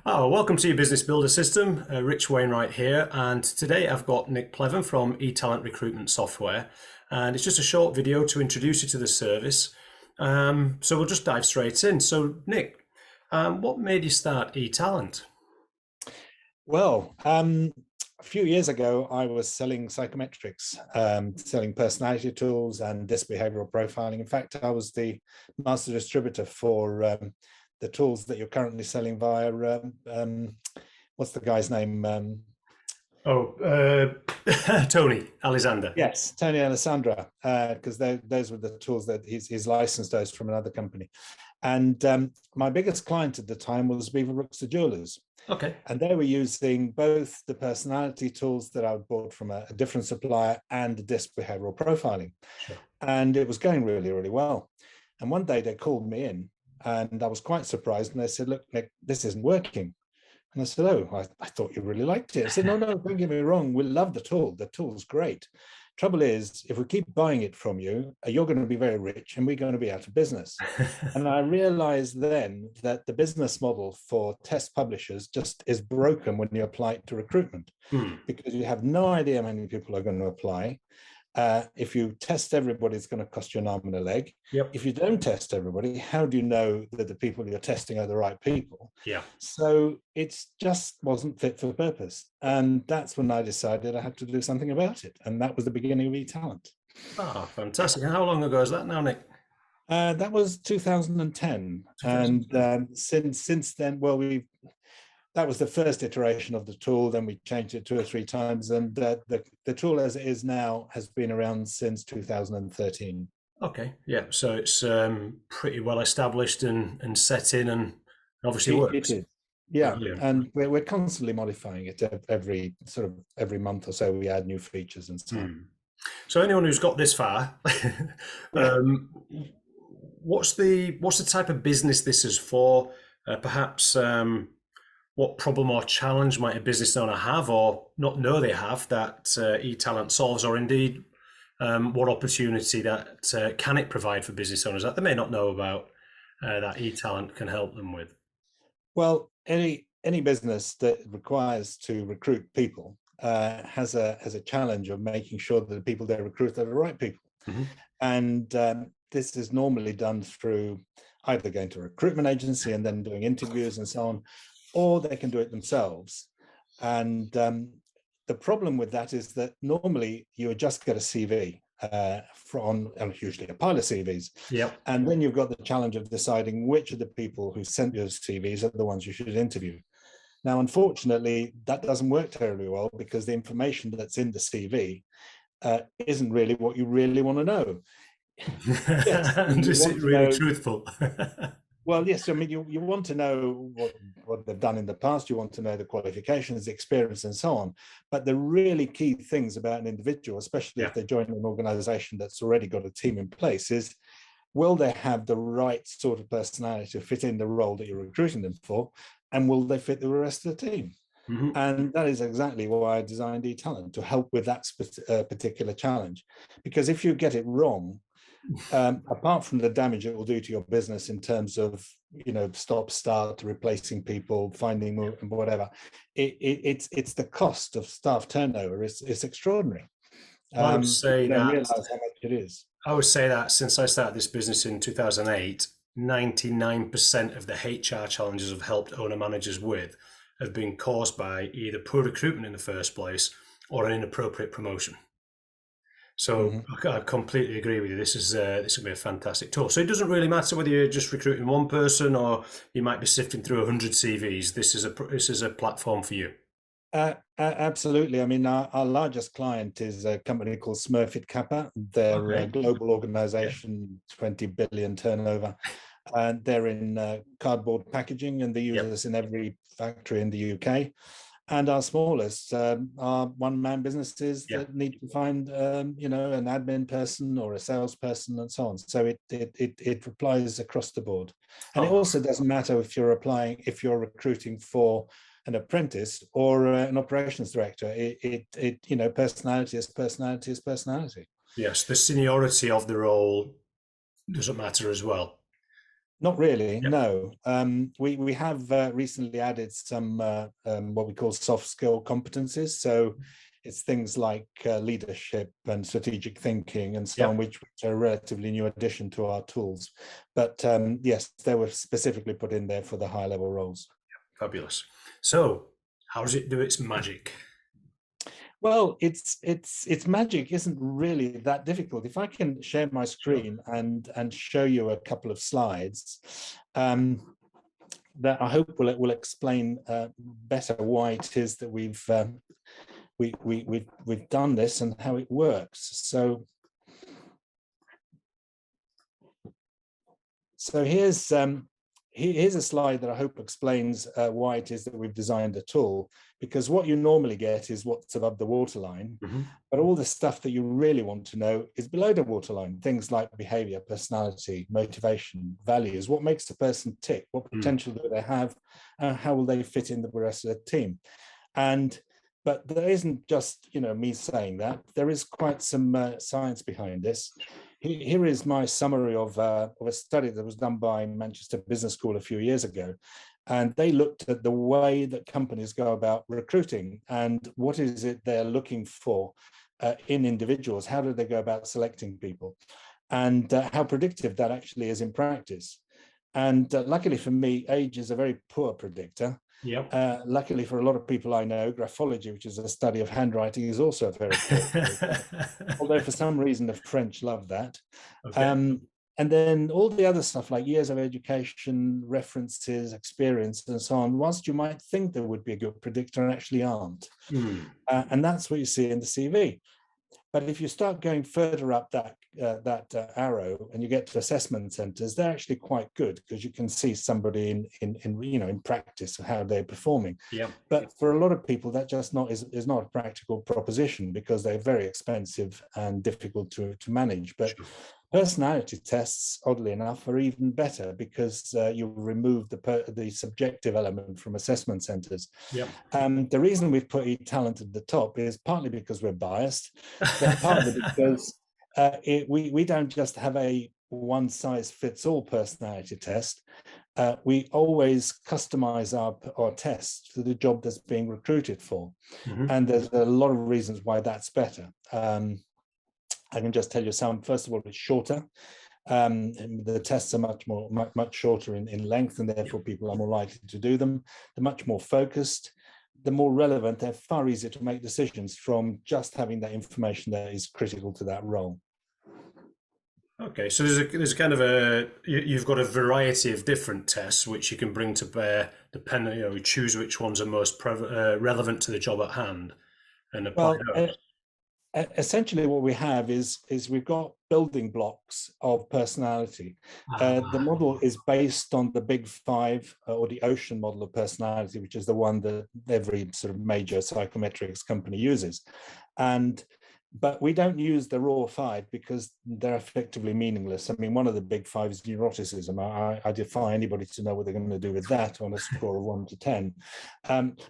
Oh, welcome to your Business Builder System. Rich Wainwright here, and today I've got Nik Plevan from eTalent Recruitment Software, and it's just a short video to introduce you to the service. So we'll just dive straight in. So, Nik, what made you start eTalent? Well, a few years ago, I was selling psychometrics, selling personality tools and this behavioral profiling. In fact, I was the master distributor for the tools that you're currently selling via, what's the guy's name? Tony Alexander. Yes, Tony Alessandra, because those were the tools that he's licensed those from another company. And my biggest client at the time was Beaverbrooks the Jewelers. Okay. And they were using both the personality tools that I bought from a different supplier and the disc behavioral profiling. Sure. And it was going really, really well. And one day they called me in and I was quite surprised. And they said, look, Nik, this isn't working. And I said, oh, I thought you really liked it. I said, no, don't get me wrong. We love the tool. The tool's great. Trouble is, if we keep buying it from you, you're going to be very rich and we're going to be out of business. And I realized then that the business model for test publishers just is broken when you apply it to recruitment, because you have no idea how many people are going to apply. If you test everybody, it's going to cost you an arm and a leg. Yep. If you don't test everybody, how do you know that the people you're testing are the right people? Yeah. So it just wasn't fit for purpose. And that's when I decided I had to do something about it. And that was the beginning of eTalent. Ah, fantastic. And how long ago is that now, Nik? That was 2010. And since then, well, that was the first iteration of the tool. Then we changed it 2 or 3 times. And the tool as it is now has been around since 2013. Okay. Yeah. So it's pretty well established and set in and obviously works. It is. Yeah. Brilliant. And we're constantly modifying it every month or so. We add new features and so on. So anyone who's got this far, what's the type of business this is for? Perhaps what problem or challenge might a business owner have or not know they have that eTalent solves, or indeed what opportunity that can it provide for business owners that they may not know about that eTalent can help them with? Well, any business that requires to recruit people has a challenge of making sure that the people they recruit are the right people. And this is normally done through either going to a recruitment agency and then doing interviews and so on, or they can do it themselves. And the problem with that is that normally you would just get a CV from usually a pile of CVs. Yep. And then you've got the challenge of deciding which of the people who sent those CVs are the ones you should interview. Now, unfortunately, that doesn't work terribly well because the information that's in the CV isn't really what you really want to know. Yes, and is it really truthful? Well, yes, I mean, you want to know what they've done in the past, you want to know the qualifications, the experience, and so on. But the really key things about an individual, especially if they join an organization that's already got a team in place, is will they have the right sort of personality to fit in the role that you're recruiting them for, and will they fit the rest of the team? And that is exactly why I designed eTalent, to help with that particular challenge. Because if you get it wrong, apart from the damage it will do to your business in terms of, stop, start, replacing people, finding more and whatever, it's the cost of staff turnover. It's extraordinary. I would say that. Realize how much it is. I would say that since I started this business in 2008, 99% of the HR challenges I've helped owner managers with have been caused by either poor recruitment in the first place or an inappropriate promotion. So I completely agree with you. This will be a fantastic tool. So it doesn't really matter whether you're just recruiting one person or you might be sifting through 100 CVs. This is a platform for you. Absolutely. I mean, our largest client is a company called Smurfit Kappa. They're a global organization, 20 billion turnover. And they're in cardboard packaging, and they use us in every factory in the UK. And our smallest are one-man businesses that need to find, an admin person or a salesperson and so on. So it applies across the board. And it also doesn't matter if you're recruiting for an apprentice or an operations director. Personality is personality is personality. Yes, the seniority of the role doesn't matter as well. Not really, Yep. no. We have recently added some what we call soft skill competencies. So it's things like leadership and strategic thinking and so on, which are a relatively new addition to our tools. But yes, they were specifically put in there for the high level roles. Fabulous. So how does it do its magic? Well, its magic isn't really that difficult. If I can share my screen and show you a couple of slides, that I hope will explain better why it is that we've done this and how it works. So here's a slide that I hope explains why it is that we've designed a tool, because what you normally get is what's above the waterline, but all the stuff that you really want to know is below the waterline. Things like behavior, personality, motivation, values, what makes the person tick, what potential do they have, how will they fit in the rest of the team. But there isn't just, me saying that. There is quite some science behind this. Here is my summary of a study that was done by Manchester Business School a few years ago. And they looked at the way that companies go about recruiting and what is it they're looking for in individuals. How do they go about selecting people? And how predictive that actually is in practice. And luckily for me, age is a very poor predictor. Luckily for a lot of people I know, graphology, which is a study of handwriting, is also a very poor predictor. Although for some reason the French love that. And then all the other stuff like years of education, references, experience, and so on, whilst you might think there would be a good predictor, actually aren't. And that's what you see in the CV. But if you start going further up that arrow and you get to assessment centres, they're actually quite good because you can see somebody in practice of how they're performing. But for a lot of people, that just is not a practical proposition because they're very expensive and difficult to manage. But personality tests, oddly enough, are even better because you remove the subjective element from assessment centres. The reason we've put eTalent at the top is partly because we're biased, but partly because we don't just have a one-size-fits-all personality test. We always customize our tests to the job that's being recruited for. And there's a lot of reasons why that's better. I can just tell you some. First of all, it's shorter. The tests are much shorter in length, and therefore people are more likely to do them. They're much more focused. They're more relevant. They're far easier to make decisions from just having that information that is critical to that role. Okay, so there's kind of you've got a variety of different tests which you can bring to bear, depending, you choose which ones are most relevant to the job at hand, and apply those. Essentially what we have is we've got building blocks of personality. The model is based on the big five or the ocean model of personality, which is the one that every sort of major psychometrics company uses. But we don't use the raw five because they're effectively meaningless. I mean, one of the big five is neuroticism. I defy anybody to know what they're going to do with that on a score of 1 to 10.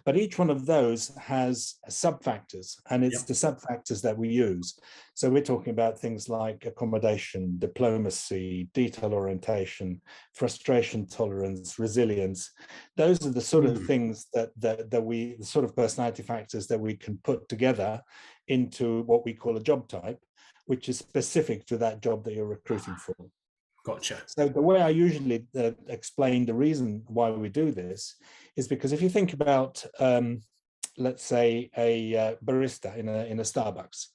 But each one of those has sub-factors, and it's the sub-factors that we use. So we're talking about things like accommodation, diplomacy, detail orientation, frustration tolerance, resilience. Those are the sort of things the sort of personality factors that we can put together into what we call a job type, which is specific to that job that you're recruiting for. Gotcha. So the way I usually explain the reason why we do this is because if you think about, let's say, a barista in a Starbucks,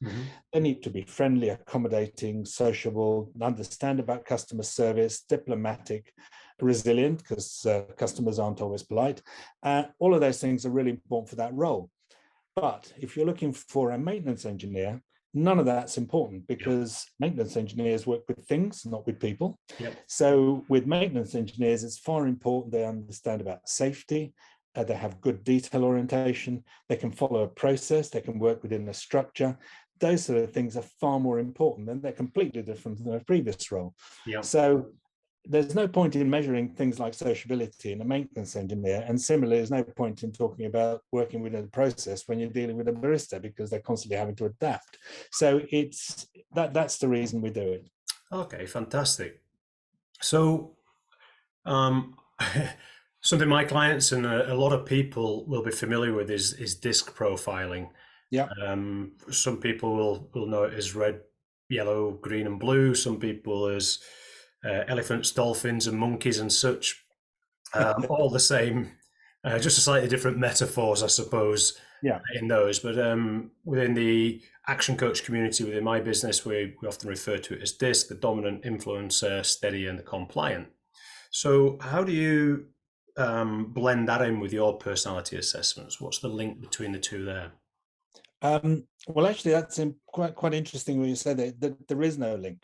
they need to be friendly, accommodating, sociable, understand about customer service, diplomatic, resilient, because customers aren't always polite. All of those things are really important for that role. But if you're looking for a maintenance engineer, none of that's important because maintenance engineers work with things, not with people. So with maintenance engineers, it's far important they understand about safety, they have good detail orientation, they can follow a process, they can work within a structure. Those sort of things are far more important, and they're completely different than a previous role. So there's no point in measuring things like sociability in a maintenance engineer, and similarly, there's no point in talking about working within a process when you're dealing with a barista because they're constantly having to adapt. So that's the reason we do it. Okay, fantastic. So Um, something my clients and a lot of people will be familiar with is disc profiling. Yeah. Some people will know it as red, yellow, green, and blue. Some people as elephants, dolphins, and monkeys and such. All the same, just a slightly different metaphors, I suppose, Yeah. in those. But within the action coach community, within my business, we often refer to it as DISC, the dominant, influencer, steady, and the compliant. So how do you blend that in with your personality assessments? What's the link between the two there? Well, actually, that's quite interesting when you say that there is no link.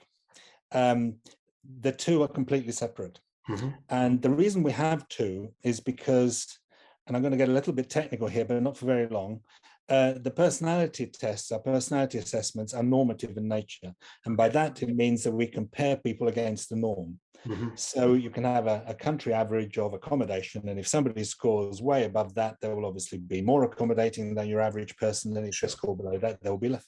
The two are completely separate. Mm-hmm. And the reason we have two is because, and I'm going to get a little bit technical here, but not for very long, the personality tests, our personality assessments, are normative in nature. And by that, it means that we compare people against the norm. Mm-hmm. So you can have a country average of accommodation, and if somebody scores way above that, they will obviously be more accommodating than your average person, and if they score below that, they'll be less.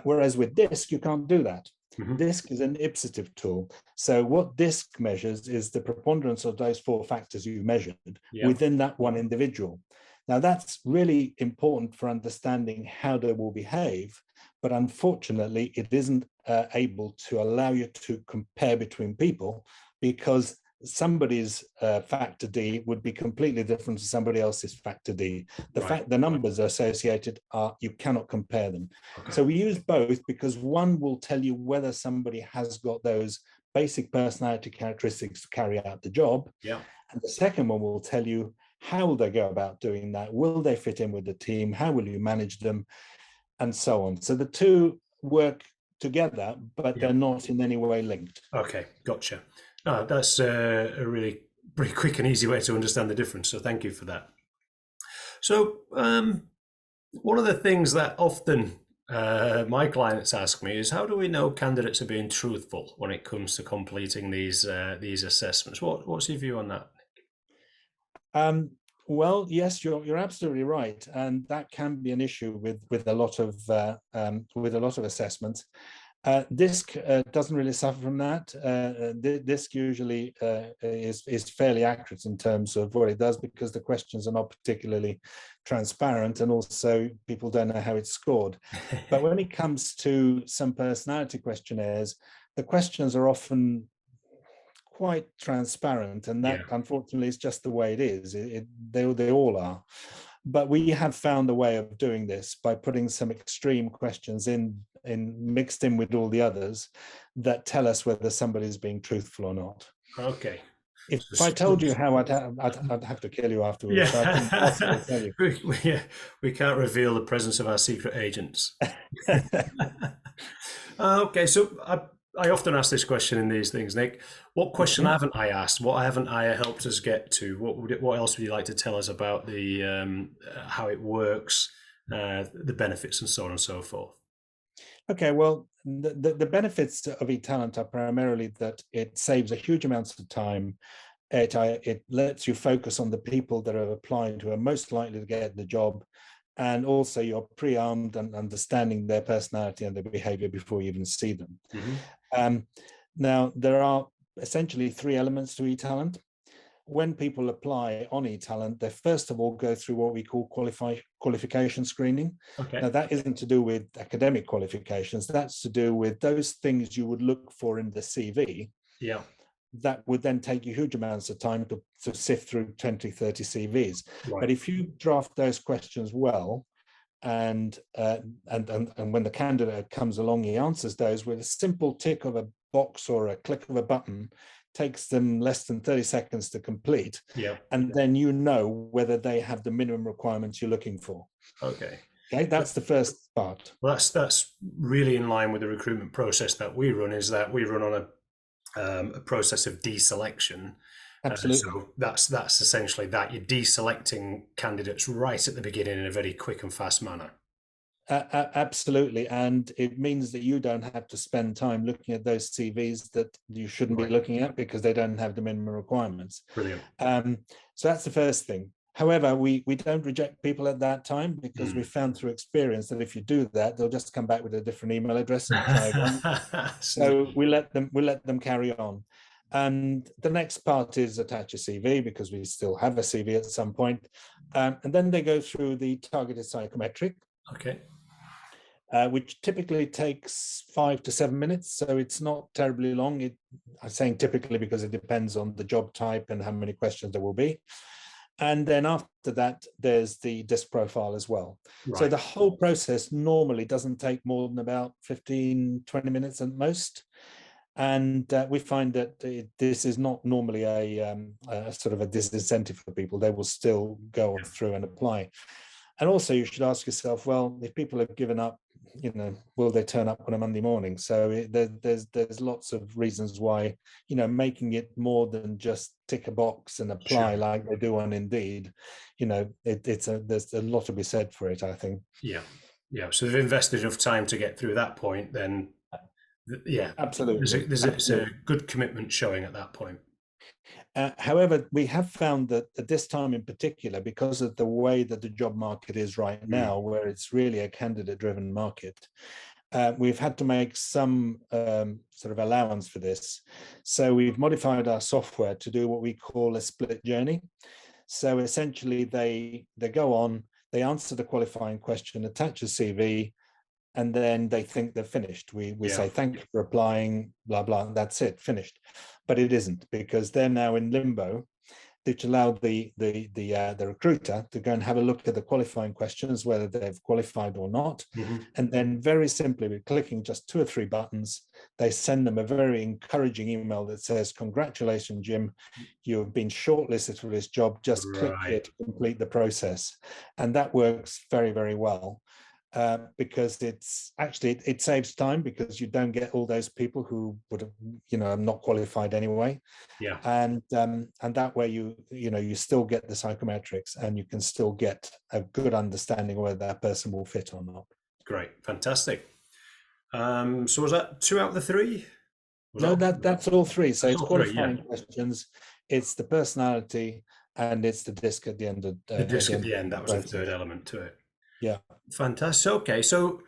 Whereas with DISC, you can't do that. Mm-hmm. DISC is an ipsative tool. So what DISC measures is the preponderance of those four factors you measured within that one individual. Now, that's really important for understanding how they will behave, but unfortunately, it isn't able to allow you to compare between people, because somebody's factor D would be completely different to somebody else's factor D. The numbers associated are, you cannot compare them. Okay. So we use both because one will tell you whether somebody has got those basic personality characteristics to carry out the job. Yeah. And the second one will tell you how will they go about doing that? Will they fit in with the team? How will you manage them? And so on. So the two work together, but they're not in any way linked. Okay, gotcha. That's a really pretty quick and easy way to understand the difference. So thank you for that. So one of the things that often my clients ask me is, how do we know candidates are being truthful when it comes to completing these assessments? What's your view on that? Well, yes, you're absolutely right, and that can be an issue with a lot of assessments. DISC doesn't really suffer from that. DISC usually is fairly accurate in terms of what it does, because the questions are not particularly transparent, and also people don't know how it's scored. But when it comes to some personality questionnaires, the questions are often quite transparent, and that unfortunately is just the way it is. They all are. But we have found a way of doing this by putting some extreme questions mixed in with all the others that tell us whether somebody's being truthful or not. Okay. If I told you how, I'd have to kill you afterwards. Yeah. So I couldn't possibly tell you. We can't reveal the presence of our secret agents. Okay, so I often ask this question in these things, Nik. What question haven't I asked? What haven't I helped us get to? What else would you like to tell us about the how it works, the benefits, and so on and so forth? Okay, well, the benefits of eTalent are primarily that it saves a huge amount of time. It lets you focus on the people that are applying who are most likely to get the job, and also you're pre-armed and understanding their personality and their behavior before you even see them. Mm-hmm. Now, there are essentially three elements to eTalent. When people apply on eTalent, they first of all go through what we call qualification screening. Okay. Now, that isn't to do with academic qualifications. That's to do with those things you would look for in the CV. Yeah. That would then take you huge amounts of time to sift through 20, 30 CVs. Right. But if you draft those questions well, and when the candidate comes along, he answers those with a simple tick of a box or a click of a button, takes them less than 30 seconds to complete. Yeah. And then you know whether they have the minimum requirements you're looking for. Okay. Okay, that's the first part. Well, that's really in line with the recruitment process that we run, is that we run on a process of deselection. Absolutely. So that's essentially that. You're deselecting candidates right at the beginning in a very quick and fast manner. Absolutely. And it means that you don't have to spend time looking at those CVs that you shouldn't be looking at because they don't have the minimum requirements. Brilliant. So that's the first thing. However, we don't reject people at that time, because we found through experience that if you do that, they'll just come back with a different email address and try again. So we let them carry on. And the next part is attach a CV, because we still have a CV at some point. And then they go through the targeted psychometric, Okay. which typically takes 5 to 7 minutes. So it's not terribly long. I'm saying typically because it depends on the job type and how many questions there will be. And then after that, there's the disc profile as well. Right. So the whole process normally doesn't take more than about 15, 20 minutes at most. And we find that this is not normally a sort of a disincentive for people. They will still go through and apply. And also you should ask yourself, well, if people have given up, will they turn up on a Monday morning? So there's lots of reasons why, making it more than just tick a box and apply like they do on Indeed, there's a lot to be said for it, I think. Yeah. So they've invested enough time to get through that point, then absolutely. There's a good commitment showing at that point. However, we have found that at this time in particular, because of the way that the job market is right now, where it's really a candidate-driven market, we've had to make some sort of allowance for this. So we've modified our software to do what we call a split journey. So essentially, they go on, they answer the qualifying question, attach a CV, and then they think they're finished. We say, thank you for applying, blah, blah, that's it, finished. But it isn't, because they're now in limbo, which allowed the recruiter to go and have a look at the qualifying questions, whether they've qualified or not. And then very simply, with clicking just 2 or 3 buttons, they send them a very encouraging email that says, congratulations, Jim, you have been shortlisted for this job. Just click here to complete the process. And that works very, very well. Because it saves time, because you don't get all those people who would have, not qualified anyway. And that way you still get the psychometrics, and you can still get a good understanding of whether that person will fit or not. Great, fantastic. So was that 2 out of the 3? That's all 3. So it's qualifying questions, it's the personality, and it's the disc at the end of the disc at the end. That was the third element to it. Yeah. Fantastic. Okay, so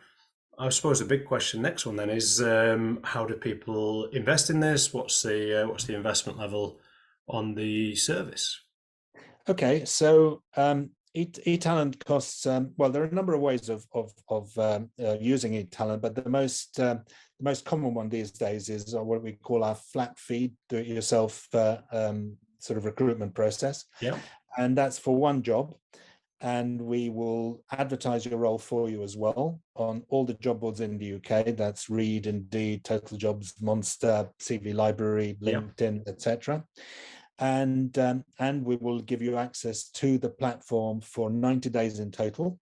I suppose the big question next one then is, how do people invest in this? What's the investment level on the service? Okay, so eTalent costs, well, there are a number of ways of using eTalent, but the most common one these days is what we call our flat fee, do-it-yourself sort of recruitment process. And that's for one job. And we will advertise your role for you as well on all the job boards in the UK. That's Reed, Indeed, Total Jobs, Monster, CV Library, LinkedIn, etc. And we will give you access to the platform for 90 days in total.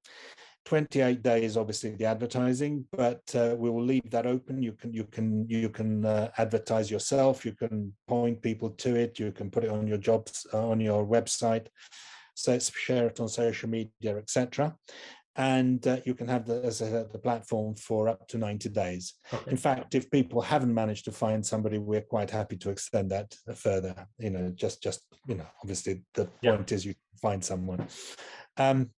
28 days, obviously, the advertising, but we will leave that open. You can advertise yourself. You can point people to it. You can put it on your jobs on your website. So share it on social media, etc. And you can have the platform for up to 90 days. In fact, if people haven't managed to find somebody, we're quite happy to extend that further. Just obviously the point is you find someone. And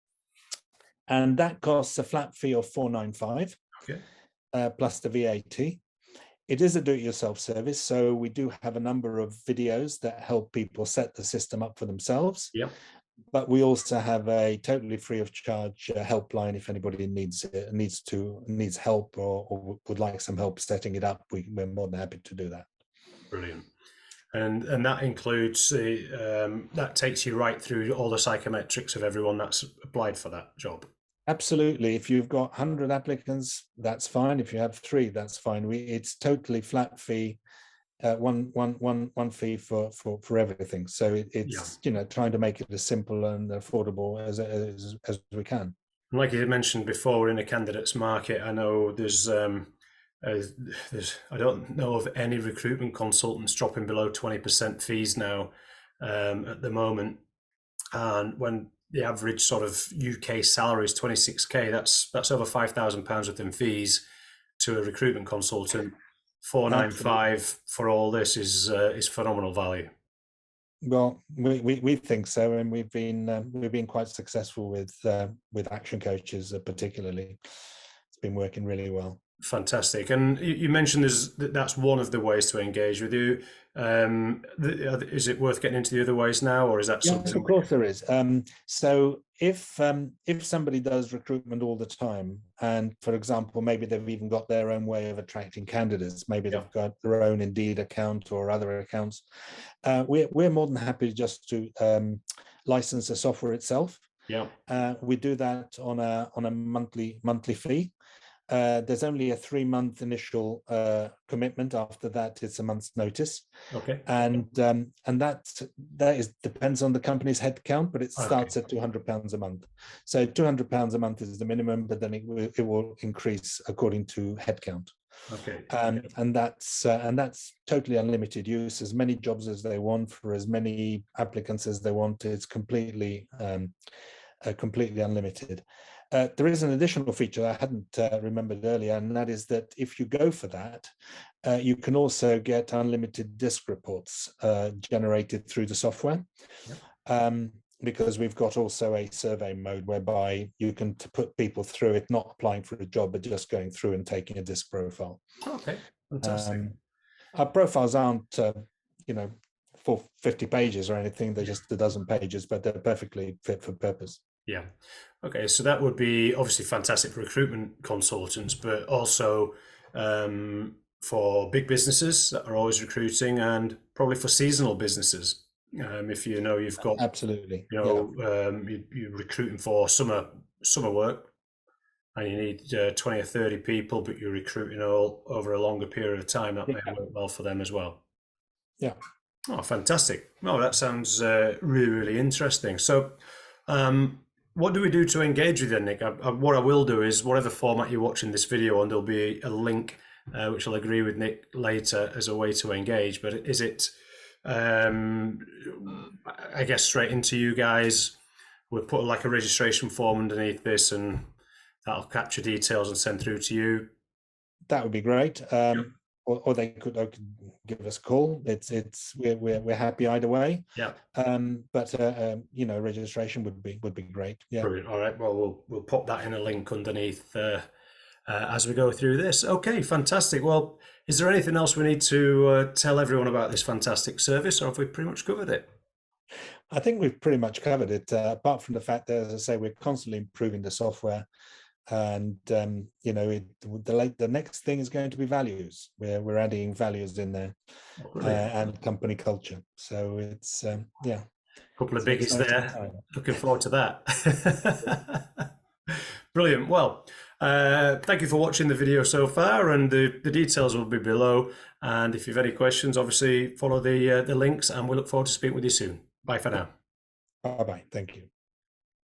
that costs a flat fee of $495 plus the VAT. It is a do-it-yourself service, so we do have a number of videos that help people set the system up for themselves. But we also have a totally free of charge helpline if anybody needs help or would like some help setting it up. We're more than happy to do that. Brilliant. And that includes that takes you right through all the psychometrics of everyone that's applied for that job. Absolutely. If you've got 100 applicants, that's fine. If you have 3, that's fine. It's totally flat fee. One fee for everything. So it's trying to make it as simple and affordable as we can. And like you mentioned before, we're in a candidates market. I know there's I don't know of any recruitment consultants dropping below 20% fees now at the moment. And when the average sort of UK salary is 26k, that's over £5,000 worth in fees to a recruitment consultant. 495 for all this is phenomenal value. Well, we think so, and we've been quite successful with ActionCOACHs particularly. It's been working really well. Fantastic. And you mentioned that's one of the ways to engage with you. Is it worth getting into the other ways now, or is that something? Yes, of course there is. So if somebody does recruitment all the time, and for example, maybe they've even got their own way of attracting candidates, maybe they've got their own Indeed account or other accounts, we're more than happy just to license the software itself. Yeah. We do that on a monthly fee. There's only a 3-month initial commitment. After that, it's a month's notice. Okay. And that depends on the company's headcount, but it starts at £200 a month. So £200 a month is the minimum, but then it will increase according to headcount. Okay. And that's totally unlimited use, as many jobs as they want for as many applicants as they want. It's completely unlimited. There is an additional feature I hadn't remembered earlier, and that is that if you go for that, you can also get unlimited disk reports generated through the software. Because we've got also a survey mode whereby you can put people through it, not applying for a job, but just going through and taking a disk profile. Okay, fantastic. Our profiles aren't, for 50 pages or anything. They're just a dozen pages, but they're perfectly fit for purpose. Yeah. Okay, so that would be obviously fantastic for recruitment consultants, but also for big businesses that are always recruiting, and probably for seasonal businesses. If you've got absolutely, you're recruiting for summer work, and you need 20 or 30 people, but you're recruiting all over a longer period of time, that may work well for them as well. Yeah. Oh, fantastic. Well, that sounds really, really interesting. So what do we do to engage with you, Nik? What I will do is, whatever format you're watching this video on, there'll be a link which I'll agree with Nik later as a way to engage. But is it, I guess, straight into you guys? We'll put like a registration form underneath this, and that'll capture details and send through to you. That would be great. Or they could give us a call. We're happy either way. Yeah. But registration would be great. Yeah. Brilliant. All right. Well, we'll pop that in a link underneath as we go through this. Okay. Fantastic. Well, is there anything else we need to tell everyone about this fantastic service, or have we pretty much covered it? I think we've pretty much covered it. Apart from the fact that, as I say, we're constantly improving the software. And the next thing is going to be values. We're adding values in there, and company culture. So it's a couple of biggies there. Looking forward to that. Brilliant. Well, thank you for watching the video so far, and the details will be below. And if you have any questions, obviously follow the links, and we look forward to speaking with you soon. Bye for now. Bye bye. Thank you.